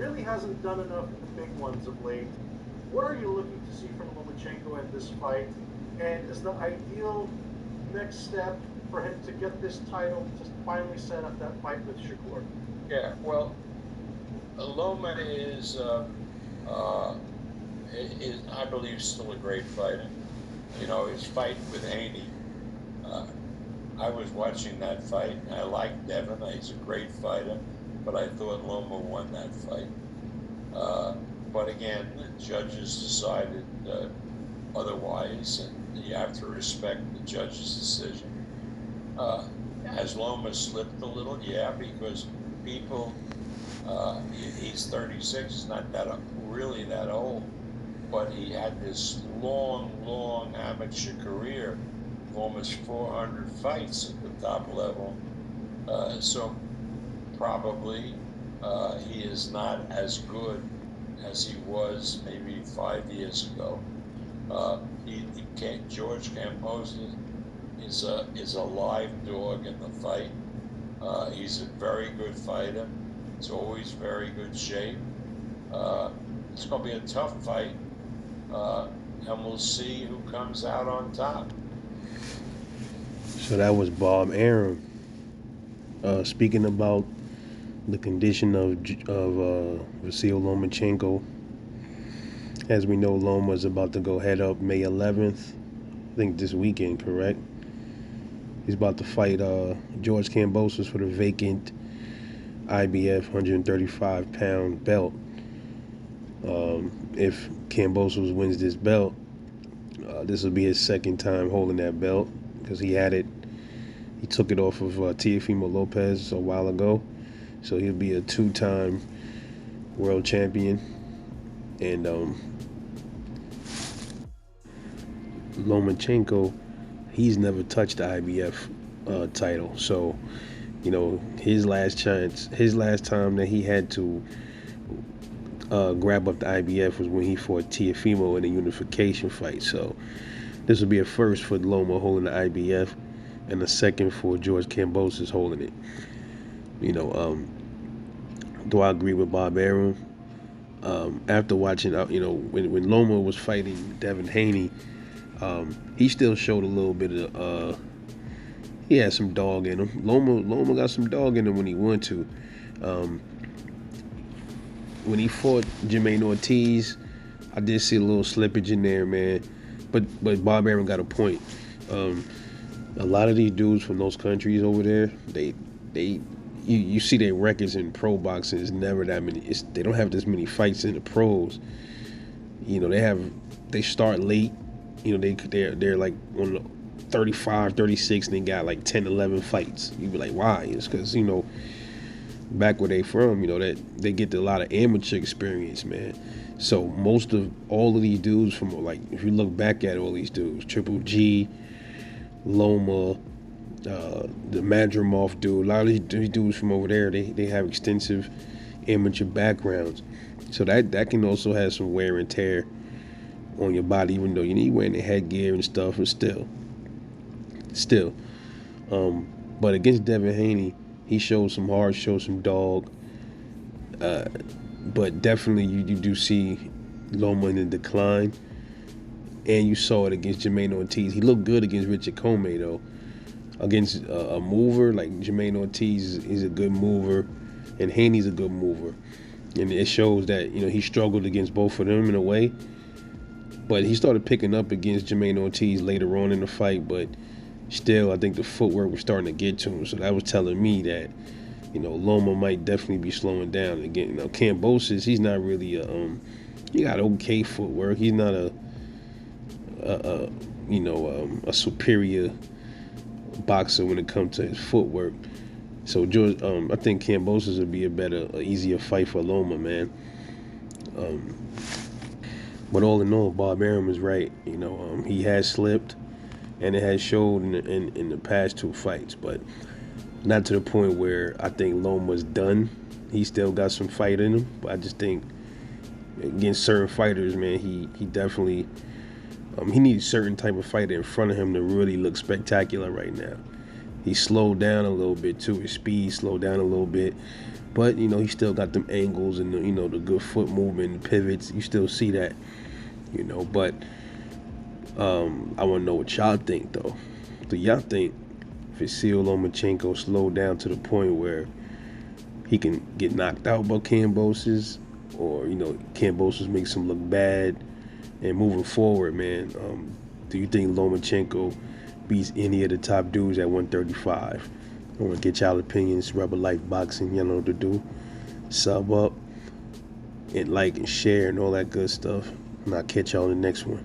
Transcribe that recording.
really hasn't done enough big ones of late. What are you looking to see from Lomachenko in this fight? And is the ideal next step for him to get this title to finally set up that fight with Shakur? Yeah, well, Loma uh, is, I believe, still a great fighter. You know, his fight with Haney. Uh, I was watching that fight. I like Devin. He's a great fighter, but I thought Loma won that fight. Uh, but again, the judges decided otherwise, and you have to respect the judge's decision. Uh, has Loma slipped a little? Yeah, because people, he's 36, he's not that really that old, but he had this long, long amateur career of almost 400 fights at the top level. So probably he is not as good as he was maybe 5 years ago. He can't, George Campos is a live dog in the fight. He's a very good fighter. He's always very good shape. Uh, it's going to be a tough fight, and we'll see who comes out on top. So that was Bob Arum. Speaking about the condition of Vasily Lomachenko, as we know, Loma is about to go head up May 11th. I think this weekend, correct? He's about to fight George Kambosos for the vacant IBF 135-pound belt. If Kambosos wins this belt, this will be his second time holding that belt because he took it off of Teofimo Lopez a while ago. So he'll be a two-time world champion. And Lomachenko, he's never touched the IBF title. So, his last chance, his last time that he had to grab up the IBF was when he fought Teofimo in a unification fight. So this will be a first for Loma holding the IBF, and a second for George Kambosos holding it. You know, do I agree with Bob Arum? After watching, when Loma was fighting Devin Haney, he still showed a little bit of, he had some dog in him. Loma got some dog in him when he wanted to. When he fought Jermaine Ortiz, I did see a little slippage in there, man. But Bob Arum got a point. A lot of these dudes from those countries over there, you see their records in pro boxing is never that many. They don't have this many fights in the pros. They start late. They're like on the 35, 36, and they got like 10, 11 fights. You be like, why? It's because back where they from, that they get a lot of amateur experience, man. So most of all of these dudes from, like, if you look back at all these dudes, Triple G, Loma, the Madrimov dude, a lot of these dudes from over there, they have extensive amateur backgrounds. So that can also have some wear and tear on your body, even though you need wearing the headgear and stuff, and still. But against Devin Haney, he showed some heart, showed some dog. But definitely you do see Loma in the decline. And you saw it against Jermaine Ortiz. He looked good against Richard Comey, though. Against a mover, like Jermaine Ortiz, he's a good mover. And Haney's a good mover. And it shows that, he struggled against both of them in a way. But he started picking up against Jermaine Ortiz later on in the fight. But still, I think the footwork was starting to get to him. So that was telling me that, Loma might definitely be slowing down. Again, Kambosos, he's not really he got okay footwork. He's not a superior boxer when it comes to his footwork. So George, I think Kambosos would be a easier fight for Loma, man. But all in all, Bob Arum is right. He has slipped, and it has showed in the past two fights, but not to the point where I think Loma's done. He still got some fight in him, but I just think against certain fighters, man, he definitely he needs a certain type of fighter in front of him to really look spectacular right now. He slowed down a little bit too. His speed slowed down a little bit, but he still got them angles and the good foot movement, pivots. You still see that, But I want to know what y'all think though. Do y'all think Vasily Lomachenko slowed down to the point where he can get knocked out by Kambosos, or Kambosos makes him look bad? And moving forward, man, do you think Lomachenko beats any of the top dudes at 135? I want to get y'all opinions. Rebel Life Boxing, you know what to do. Sub up and like and share and all that good stuff. And I'll catch y'all in the next one.